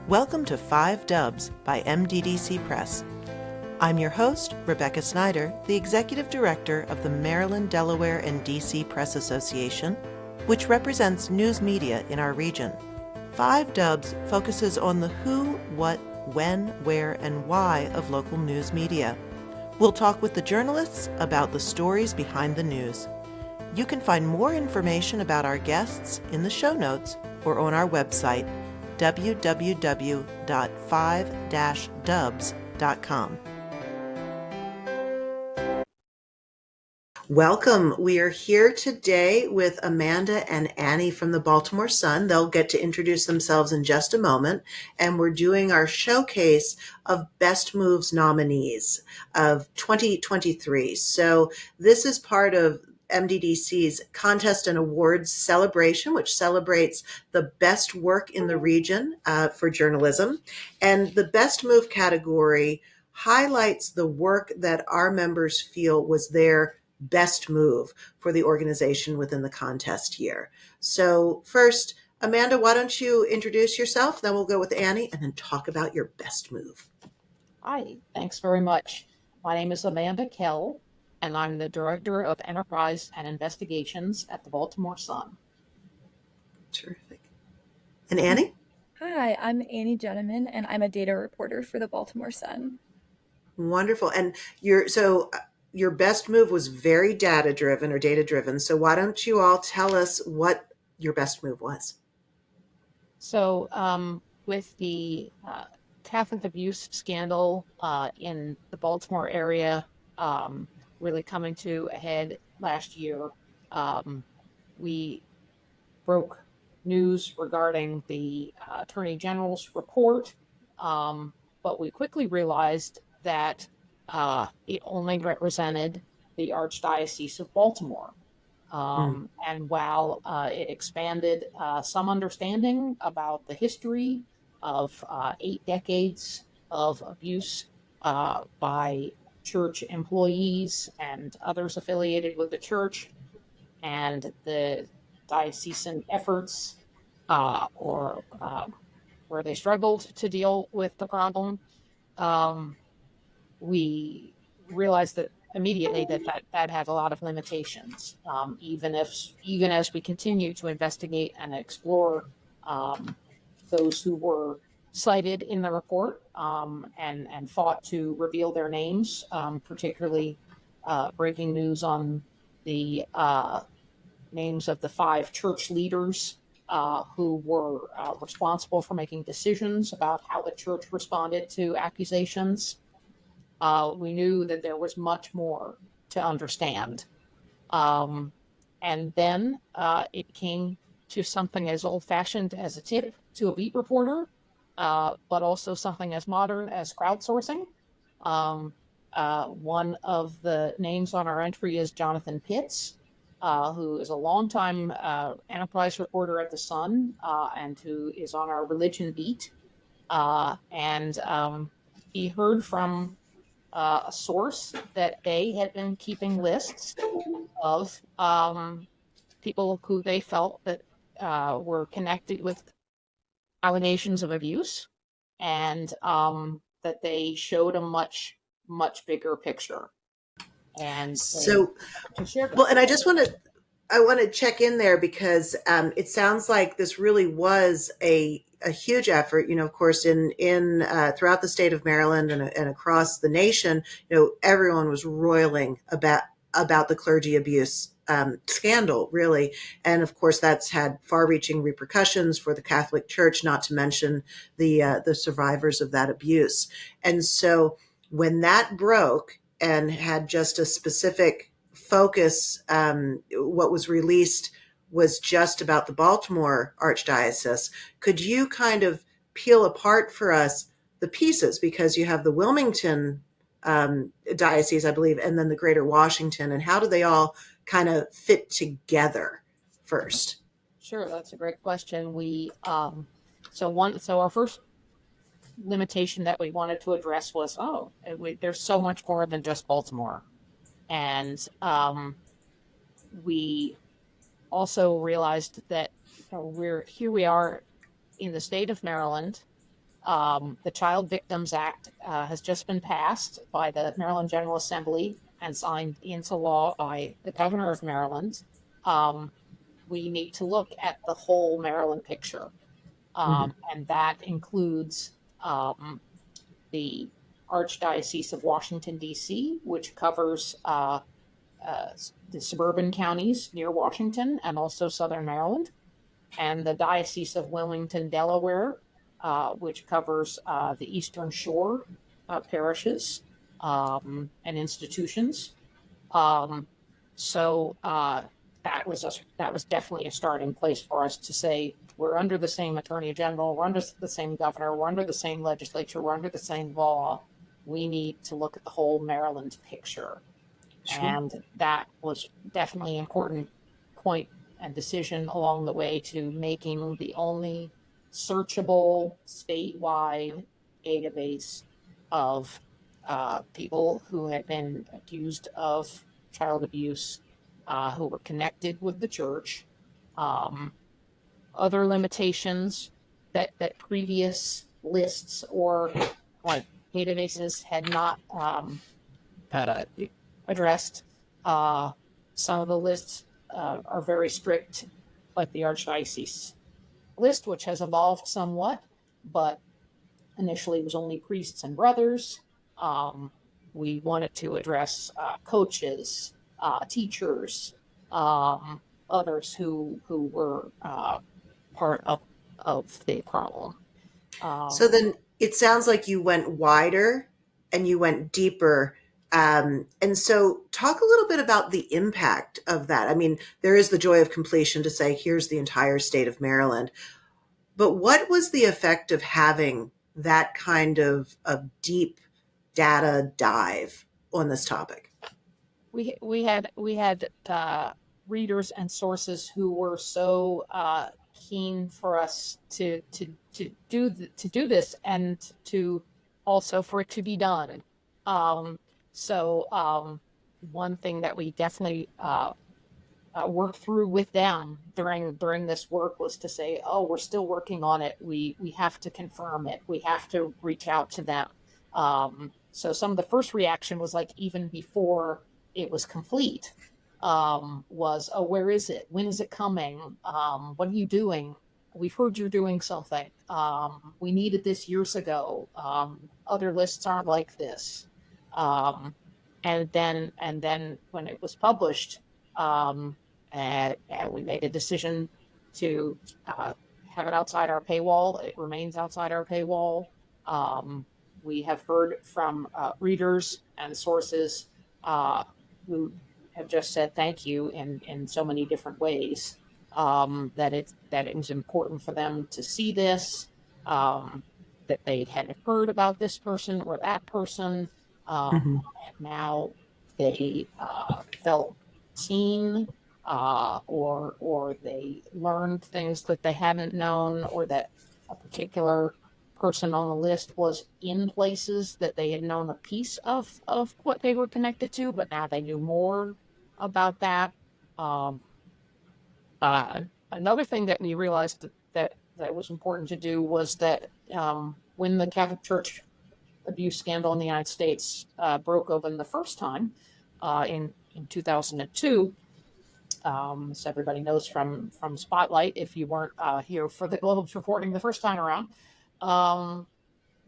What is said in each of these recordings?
Welcome to 5 Dubs by MDDC Press. I'm your host, Rebecca Snyder, the Executive Director of the Maryland, Delaware, and D.C. Press Association, which represents news media in our region. 5 Dubs focuses on the who, what, when, where, and why of local news media. We'll talk with the journalists about the stories behind the news. You can find more information about our guests in the show notes or on our website, www.5-dubs.com. Welcome. We are here today with Amanda and Annie from the Baltimore Sun. They'll get to introduce themselves in just a moment. And we're doing our showcase of Best Moves nominees of 2023. So this is part of MDDC's Contest and Awards celebration, which celebrates the best work in the region for journalism. And the Best Move category highlights the work that our members feel was their best move for the organization within the contest year. So first, Amanda, why don't you introduce yourself? Then we'll go with Annie and then talk about your best move. Hi, thanks very much. My name is Amanda Kell, and I'm the Director of Enterprise and Investigations at the Baltimore Sun. Terrific. And Annie? Hi, I'm Annie Jennemann, and I'm a data reporter for the Baltimore Sun. Wonderful. And your best move was very data-driven or data-driven. So why don't you all tell us what your best move was? So with the Catholic abuse scandal in the Baltimore area really coming to a head last year, we broke news regarding the Attorney General's report, but we quickly realized that it only represented the Archdiocese of Baltimore. And while it expanded some understanding about the history of 8 decades of abuse by church employees and others affiliated with the church, and the diocesan efforts where they struggled to deal with the problem, we realized that immediately that had a lot of limitations. Even as we continue to investigate and explore those who were cited in the report and fought to reveal their names, particularly breaking news on the names of the 5 church leaders who were responsible for making decisions about how the church responded to accusations. We knew that there was much more to understand. And then it came to something as old-fashioned as a tip to a beat reporter, but also something as modern as crowdsourcing. One of the names on our entry is Jonathan Pitts, who is a longtime enterprise reporter at the Sun and who is on our religion beat. And he heard from a source that they had been keeping lists of people who they felt that were connected with allegations of abuse, and that they showed a much bigger picture. And So, to share well, and I want to check in there because it sounds like this really was a huge effort. Of course, in throughout the state of Maryland and across the nation, everyone was roiling about the clergy abuse scandal, really. And of course, that's had far-reaching repercussions for the Catholic Church, not to mention the survivors of that abuse. And so when that broke and had just a specific focus, what was released was just about the Baltimore Archdiocese. Could you kind of peel apart for us the pieces, because you have the Wilmington diocese, I believe, and then the Greater Washington, and how do they all kind of fit together first? Sure, that's a great question. So our first limitation that we wanted to address was, there's so much more than just Baltimore. And we also realized that we are in the state of Maryland, The Child Victims Act has just been passed by the Maryland General Assembly and signed into law by the governor of Maryland. Um, we need to look at the whole Maryland picture, Mhm. and that includes the Archdiocese of Washington, D.C., which covers uh, the suburban counties near Washington and also southern Maryland, and the Diocese of Wilmington, Delaware, which covers the Eastern Shore parishes and institutions. Um, so that was definitely a starting place for us to say we're under the same attorney general, we're under the same governor, we're under the same legislature, we're under the same law. We need to look at the whole Maryland picture, Sure. and that was definitely an important point and decision along the way to making the only searchable statewide database of people who had been accused of child abuse, who were connected with the church. Um, Other limitations that previous lists or like databases had not addressed. Uh, some of the lists are very strict, like the Archdiocese list, which has evolved somewhat, but initially it was only priests and brothers. Um, we wanted to address coaches, teachers, others who were part of the problem. So Um, then it sounds like you went wider and you went deeper. And so, talk a little bit about the impact of that. I mean, there is the joy of completion to say, here's the entire state of Maryland. But what was the effect of having that kind of deep data dive on this topic? we had readers and sources who were so keen for us to do this and to also for it to be done. Um, so one thing that we definitely worked through with them during this work was to say, oh, we're still working on it. We have to confirm it. We have to reach out to them. So some of the first reaction was like even before it was complete, was, oh, where is it? When is it coming? What are you doing? We've heard you're doing something. We needed this years ago. Other lists aren't like this. Um, and then when it was published, um, and we made a decision to have it outside our paywall. It remains outside our paywall. Um, we have heard from readers and sources who have just said thank you in so many different ways, that it was important for them to see this, um, that they had heard about this person or that person. Mhm. Now they felt seen, or they learned things that they hadn't known, or that a particular person on the list was in places that they had known a piece of what they were connected to, but now they knew more about that. Um, Another thing that we realized that was important to do was that when the Catholic Church abuse scandal in the United States broke open the first time in 2002, as everybody knows from Spotlight, if you weren't here for the Globe's reporting the first time around, um,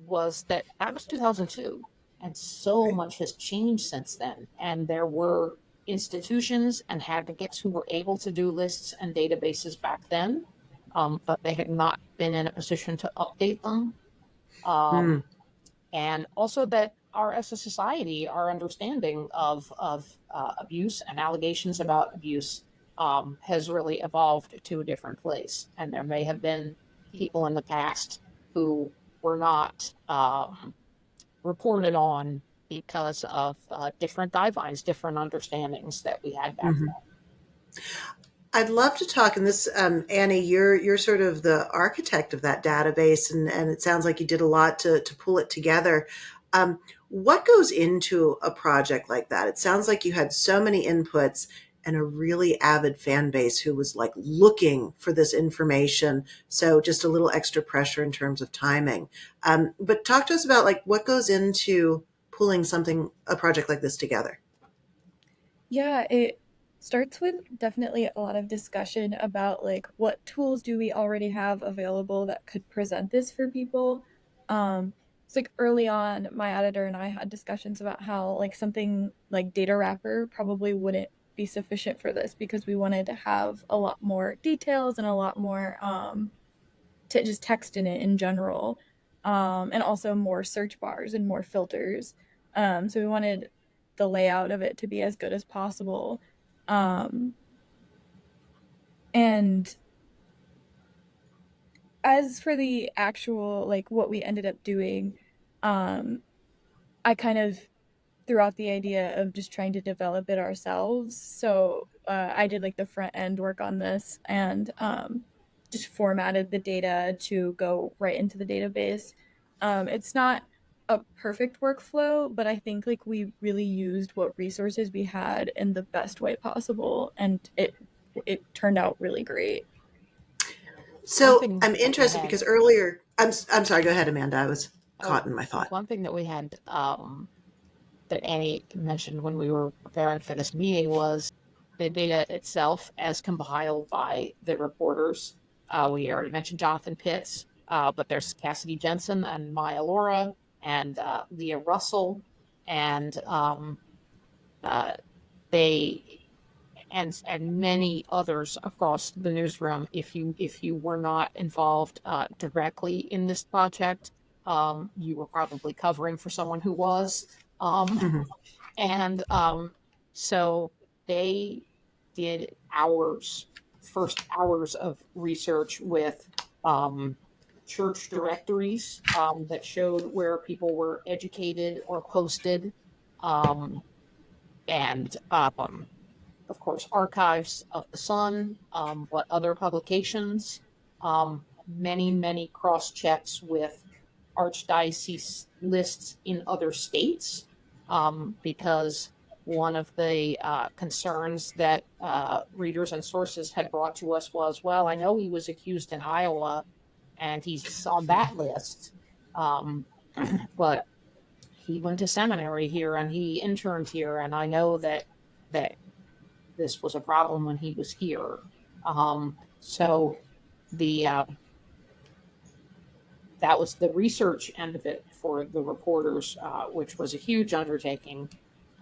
was that was 2002, and so Right. much has changed since then. And there were institutions and advocates who were able to do lists and databases back then, but they had not been in a position to update them. Mm. Um, and also that our as a society, our understanding of abuse and allegations about abuse has really evolved to a different place. And there may have been people in the past who were not reported on because of different guidelines, different understandings that we had back Mhm. then. I'd love to talk. And this, Annie, you're sort of the architect of that database, and it sounds like you did a lot to pull it together. What goes into a project like that? It sounds like you had so many inputs, and a really avid fan base who was like looking for this information. So just a little extra pressure in terms of timing. But talk to us about like what goes into pulling a project like this together. Yeah, it starts with definitely a lot of discussion about like what tools do we already have available that could present this for people. It's like early on, my editor and I had discussions about how like something like data wrapper probably wouldn't be sufficient for this because we wanted to have a lot more details and a lot more just text in it in general, and also more search bars and more filters. So we wanted the layout of it to be as good as possible. Um, and as for the actual, like what we ended up doing, um, I kind of throughout the idea of just trying to develop it ourselves. So I did like the front end work on this and just formatted the data to go right into the database. It's not a perfect workflow, but I think like we really used what resources we had in the best way possible, and it turned out really great. One So thing I'm that we interested had, because earlier, I'm sorry, go ahead, Amanda. I was oh, caught in my thought. one thing that we had that Annie mentioned when we were preparing for this meeting was the data itself as compiled by the reporters. We already mentioned Jonathan Pitts, but there's Cassidy Jensen and Maya Laura and Leah Russell, and uh, they and many others across the newsroom. If you were not involved directly in this project, you were probably covering for someone who was. Mhm. And so they did first hours of research with um, church directories that showed where people were educated or posted, um, and of course, archives of the Sun, what other publications, many cross checks with archdiocese lists in other states, because one of the concerns that readers and sources had brought to us was, well, I know he was accused in Iowa and he's on that list, um, but he went to seminary here and he interned here, and I know that this was a problem when he was here. So the that was the research end of it for the reporters, which was a huge undertaking.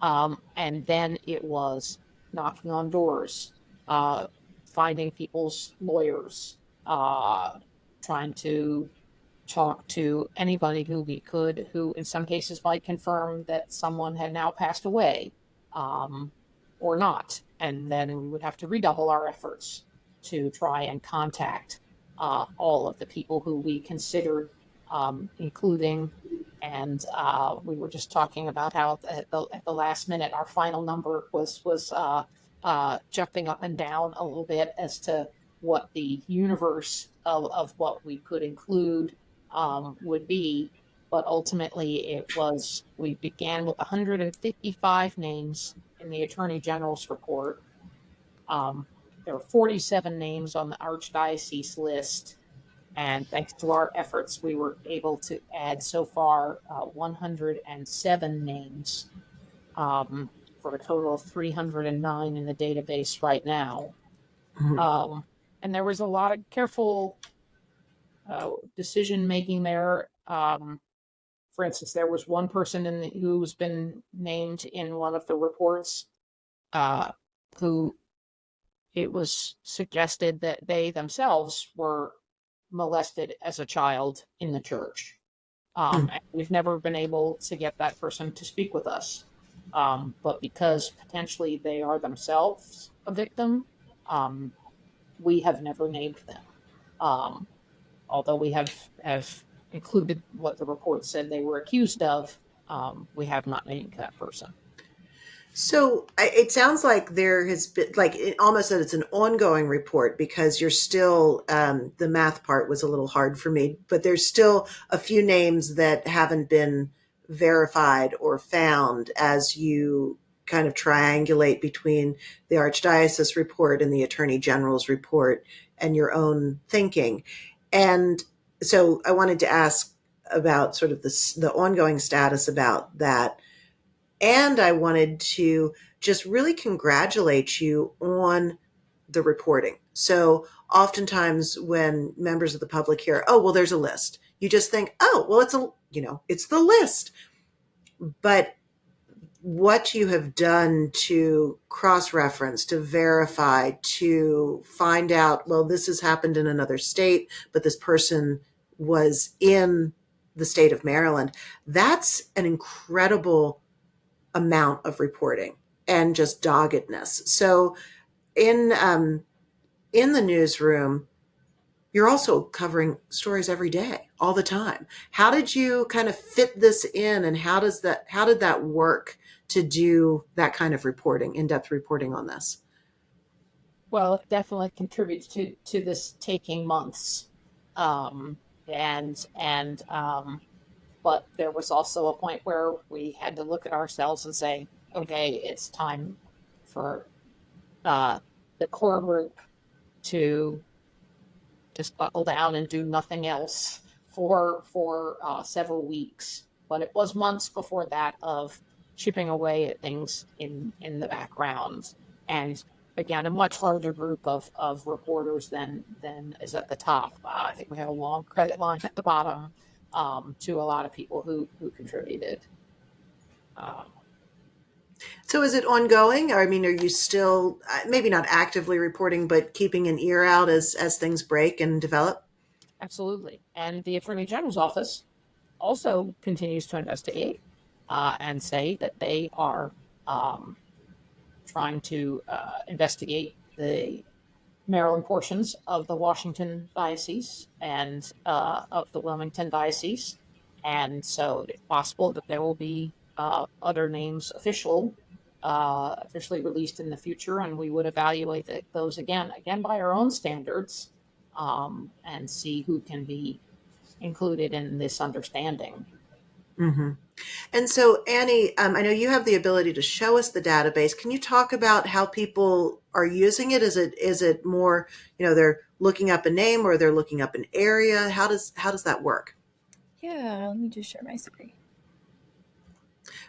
And then it was knocking on doors, uh, finding people's lawyers, trying to talk to anybody who we could, who in some cases might confirm that someone had now passed away, um, or not. And then we would have to redouble our efforts to try and contact all of the people who we considered, including. And we were just talking about how at the last minute, our final number was jumping up and down a little bit as to what the universe of what we could include would be. But ultimately, we began with 155 names in the Attorney General's report. Um, there were 47 names on the Archdiocese list. And thanks to our efforts, we were able to add so far 107 names, for a total of 309 in the database right now. Mhm. Um, and there was a lot of careful decision making there. For instance, there was one person who's been named in one of the reports, uh, who it was suggested that they themselves were molested as a child in the church. Mm. And we've never been able to get that person to speak with us. But because potentially they are themselves a victim, um, we have never named them. Um, Although we have included what the report said they were accused of, we have not named that person. So it sounds like there has been like almost that it's an ongoing report because you're still the math part was a little hard for me, but there's still a few names that haven't been verified or found as you kind of triangulate between the Archdiocese report and the Attorney General's report and your own thinking. And so I wanted to ask about sort of the ongoing status about that. And I wanted to just really congratulate you on the reporting. So oftentimes when members of the public hear, oh, well, there's a list, you just think, oh, well, it's the list. But what you have done to cross reference, to verify, to find out, well, this has happened in another state, but this person was in the state of Maryland, that's an incredible amount of reporting and just doggedness. So in the newsroom, you're also covering stories every day, all the time. How did you kind of fit this in, and how did that work to do that kind of reporting, in-depth reporting on this? Well, it definitely contributes to this taking months. Um, and but there was also a point where we had to look at ourselves and say, okay, it's time for uh, the core group to just buckle down and do nothing else for several weeks. But it was months before that of chipping away at things in the background, and again, a much larger group of reporters than is at the top. I think we have a long credit line at the bottom, to a lot of people who contributed. Um, So is it ongoing? I mean, are you still maybe not actively reporting, but keeping an ear out as things break and develop? Absolutely. And the Attorney General's office also continues to investigate, and say that they are um, trying to investigate the Maryland portions of the Washington diocese and of the Wilmington diocese. And so it's possible that there will be other names officially released in the future, and we would evaluate those again by our own standards, and see who can be included in this understanding. Mm-hmm. And so, Annie, I know you have the ability to show us the database. Can you talk about how people are using it? Is it more, they're looking up a name or they're looking up an area? How does that work? Yeah, let me just share my screen.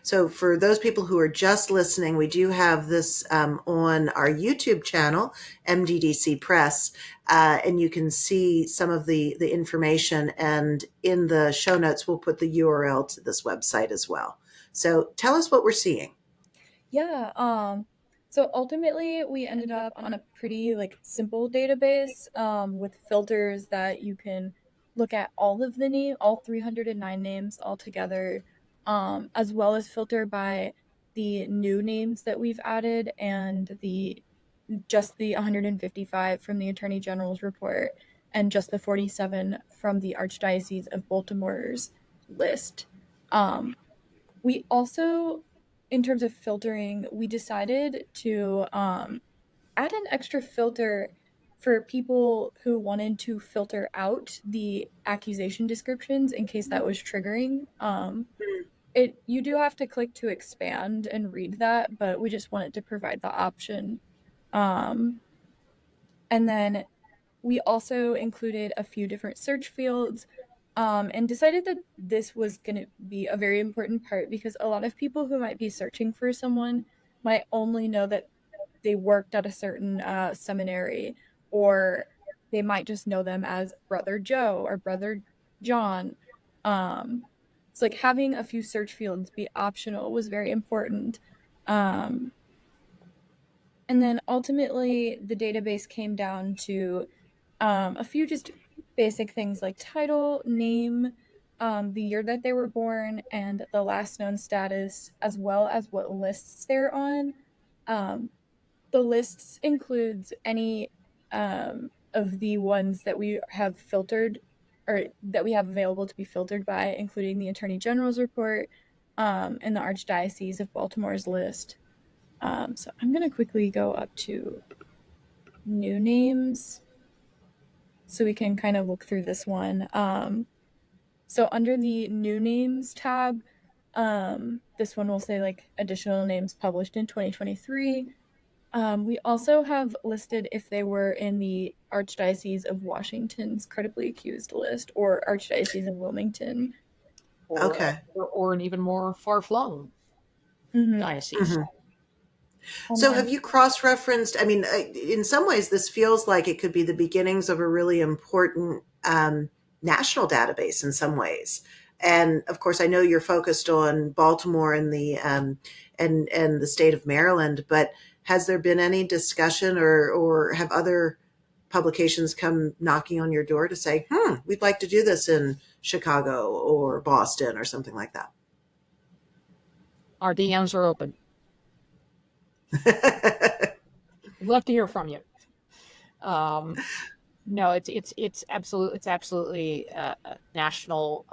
So, for those people who are just listening, we do have this on our YouTube channel, MDDC Press, and you can see some of the information. And in the show notes, we'll put the URL to this website as well. So, tell us what we're seeing. Yeah, so ultimately we ended up on a pretty like simple database with filters that you can look at all 309 names all together, as well as filter by the new names that we've added and the 155 from the Attorney General's report and just the 47 from the Archdiocese of Baltimore's list. Um, we also, in terms of filtering, we decided to add an extra filter for people who wanted to filter out the accusation descriptions in case that was triggering. You do have to click to expand and read that, but we just wanted to provide the option. Um, and then we also included a few different search fields, and decided that this was going to be a very important part because a lot of people who might be searching for someone might only know that they worked at a certain seminary, or they might just know them as Brother Joe or Brother John. It's like having a few search fields be optional was very important. Um, and then ultimately, the database came down to a few just basic things like title, name, the year that they were born, and the last known status, as well as what lists they're on. Um, the lists includes any of the ones that we have filtered or that we have available to be filtered by, including the Attorney General's report and the Archdiocese of Baltimore's list. So I'm going to quickly go up to new names so we can kind of look through this one. So under the new names tab, This one will say like additional names published in 2023. We also have listed if they were in the Archdiocese of Washington's critically accused list or Archdiocese of Wilmington. Okay. Or an even more far flung Mm-hmm. diocese. Mhm. And So then, have you cross-referenced? I mean, in some ways, this feels like it could be the beginnings of a really important national database in some ways. And of course, I know you're focused on Baltimore and and the state of Maryland, but has there been any discussion or have other publications come knocking on your door to say, we'd like to do this in Chicago or Boston or something like Our DMs are open. that? We'd love to hear from you. Um, no, it's absolutely a national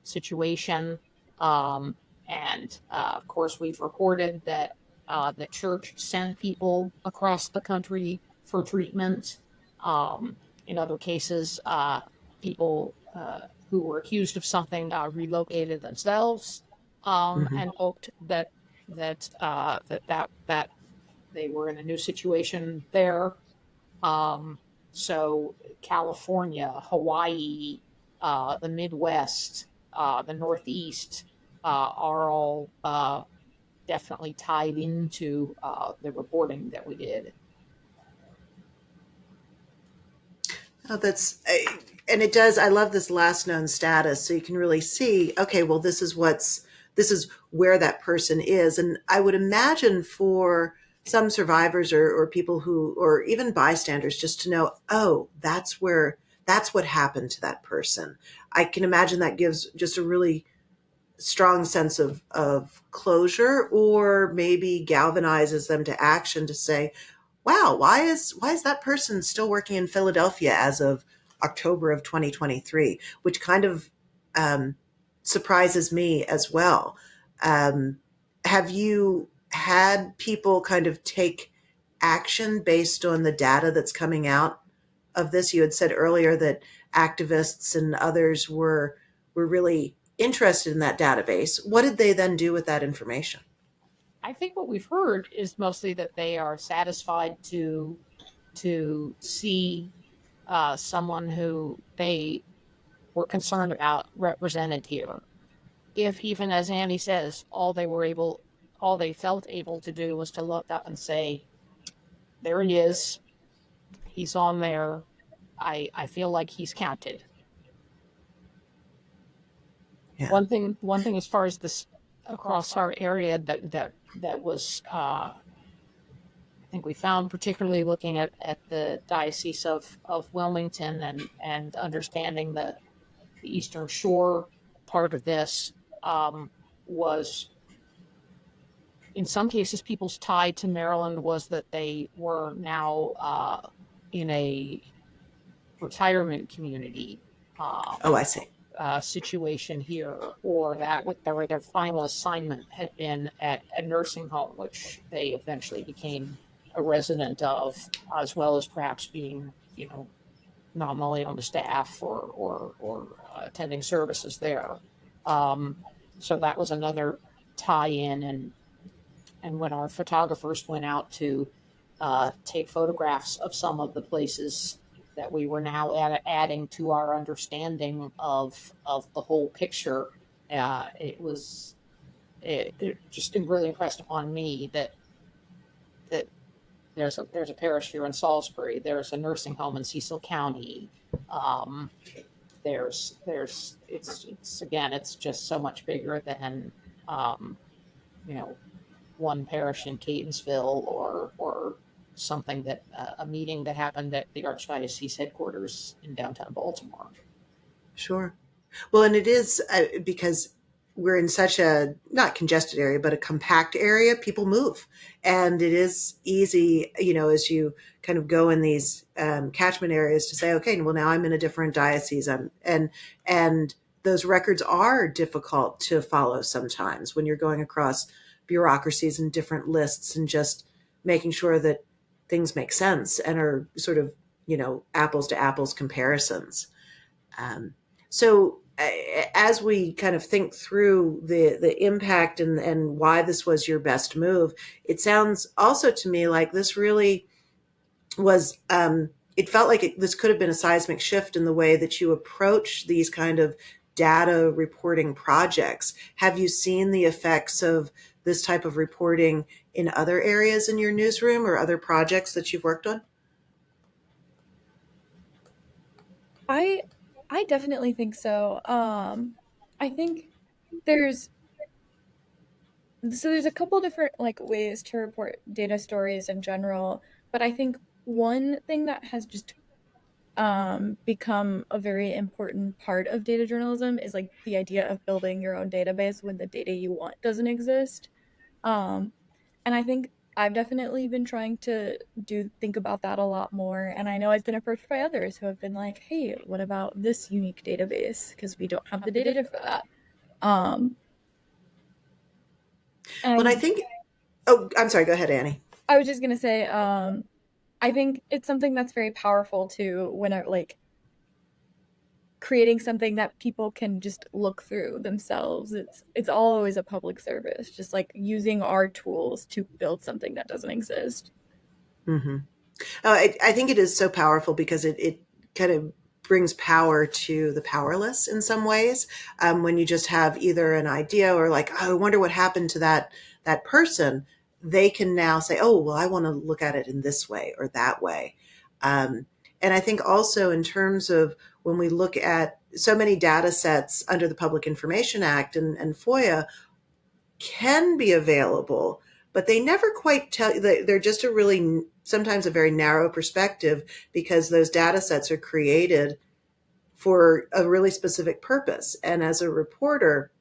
situation, um, and of course we've reported that the church sent people across the country for treatment. Um, in other cases, people who were accused of something relocated themselves, Mhm. and hoped that they were in a new situation there. Um, so California, Hawaii, the Midwest, the Northeast are all definitely tied into the reporting that we did. Oh, and it does. I love this last known status. So you can really see, okay, well, this is where that person is. And I would imagine for some survivors or people or even bystanders, just to know, oh, that's what happened to that person. I can imagine that gives just a really strong sense of closure, or maybe galvanizes them to action to say, wow, why is that person still working in Philadelphia as of October of 2023, which kind of um, surprises me as well. Um, have you had people kind of take action based on the data that's coming out of this? You had said earlier that activists and others were really interested in that database. What did they then do with that information? I think what we've heard is mostly that they are satisfied to see someone who they were concerned about represented here. If even as Annie says, all they felt able to do was to look up and say, "There he is. He's on there. I feel like he's counted." Yeah. One thing as far as this across our area that was I think we found, particularly looking at the diocese of Wilmington and understanding the Eastern Shore part of this, was in some cases people's tie to Maryland was that they were now in a retirement community Oh, I see. situation here, or that with their final assignment had been at a nursing home, which they eventually became a resident of, as well as perhaps being, nominally on the staff or attending services there. Um, so that was another tie-in, and when our photographers went out to take photographs of some of the places that we were now adding to our understanding of the whole picture, it just really impressed upon me that there's a parish here in Salisbury, there's a nursing home in Cecil County. Um, it's again, it's just so much bigger than um, you know one parish in Catonsville or something that a meeting that happened at the Archdiocese headquarters in downtown Baltimore. Sure. Well, and it is because we're in such a not congested area, but a compact area. People move, and it is easy, as you kind of go in these catchment areas to say, okay, well, now I'm in a different diocese. And those records are difficult to follow sometimes when you're going across bureaucracies and different lists, and just making sure that things make sense and are sort of apples to apples comparisons. Um, so as we kind of think through the impact and why this was your best move, it sounds also to me like this really was it felt like this could have been a seismic shift in the way that you approach these kind of data reporting projects. Have you seen the effects of this type of reporting in other areas in your newsroom or other projects that you've worked on? I I definitely think so. I think there's there's a couple different like ways to report data stories in general, but I think one thing that has just become a very important part of data journalism is like the idea of building your own database when the data you want doesn't exist. Um, and I think I've definitely been trying to do think about that a lot more. And I know I've been approached by others who have been like, "Hey, what about this unique database? Because we don't have the data for that." Um, Well, I and think, oh, I'm sorry, go ahead, Annie. I was just gonna say, I think it's something that's very powerful too when it like creating something that people can just look through themselves. It's always a public service, just like using our tools to build something that doesn't exist. Mm-hmm. I think it is so powerful because it kind of brings power to the powerless in some ways. When you just have either an idea or like, oh, I wonder what happened to that person, they can now say, oh, well, I want to look at it in this way or that way. Um, and I think also in terms of when we look at so many data sets under the Public Information Act and FOIA can be available, but they never quite tell you. They're just a really sometimes a very narrow perspective because those data sets are created for a really specific purpose. And as a reporter,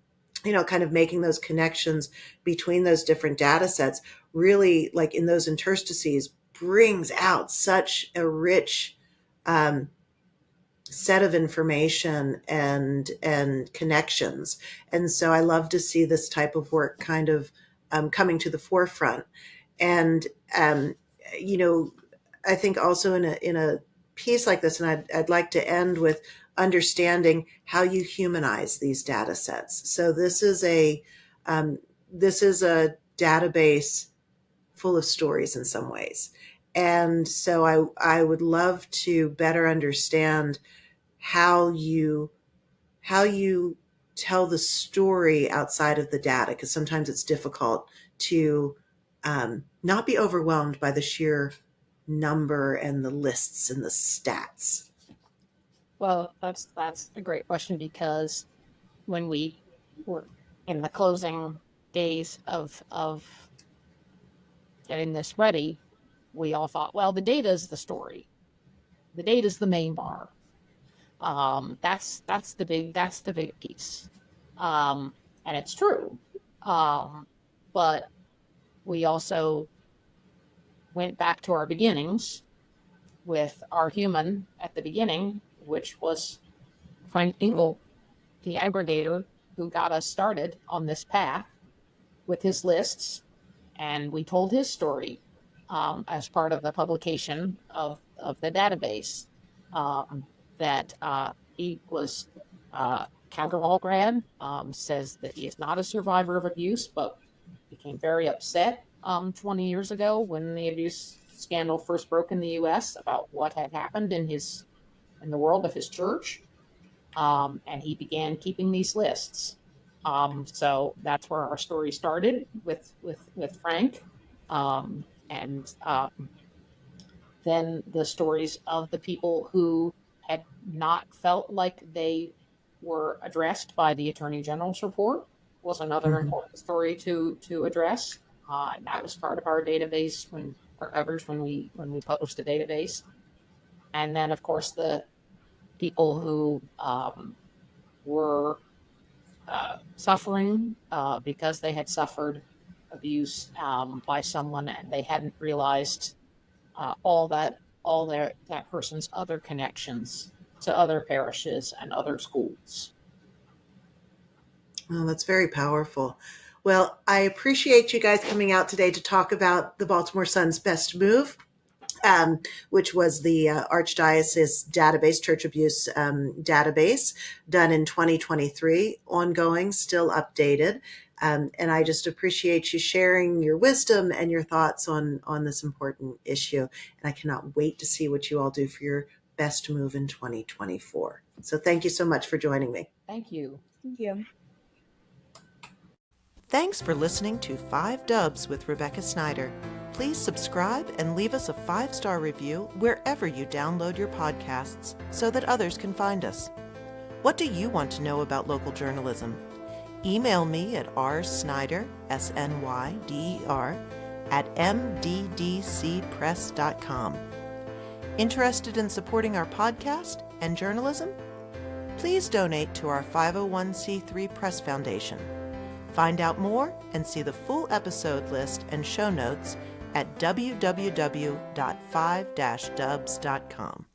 kind of making those connections between those different data sets really, like in those interstices, brings out such a rich um, set of information and connections. And so I love to see this type of work kind of coming to the forefront. And um, you know, I think also in a piece like this, and I'd like to end with understanding how you humanize these data sets. So um, this is a database full of stories in some ways. And so I would love to better understand how you tell the story outside of the data, because sometimes it's difficult to not be overwhelmed by the sheer number and the lists and the stats. Well, that's a great question because when we were in the closing days of getting this ready, we all thought, well, the data is the story. The data is the main bar. That's the big piece. Um, and it's true. Um, but we also went back to our beginnings with our human at the beginning, which was Frank Engel, the aggregator who got us started on this path with his lists, and we told his story as part of the publication of the database. Um, that he was Calgary grad, says that he is not a survivor of abuse, but became very upset 20 years ago when the abuse scandal first broke in the U.S. about what had happened in the world of his church, and he began keeping these lists. So that's where our story started with Frank, and then the stories of the people who had not felt like they were addressed by the Attorney General's report was another Mm-hmm. important story to address. And that was part of our database when our others when we published the database, and then of course the people who were suffering because they had suffered abuse by someone and they hadn't realized all that person's other connections to other parishes and other schools. Oh, that's very powerful. Well, I appreciate you guys coming out today to talk about the Baltimore Sun's best move. which was the Archdiocese database, church abuse database, done in 2023, ongoing, still updated. And I just appreciate you sharing your wisdom and your thoughts on this important issue. And I cannot wait to see what you all do for your best move in 2024. So thank you so much for joining me. Thank you. Thank you. Thanks for listening to 5 Dubs with Rebecca Snyder. Please subscribe and leave us a 5-star review wherever you download your podcasts so that others can find us. What do you want to know about local journalism? Email me at rsnyder, S-N-Y-D-E-R, at mddcpress.com. Interested in supporting our podcast and journalism? Please donate to our 501c3 Press Foundation. Find out more and see the full episode list and show notes at www.5-dubs.com.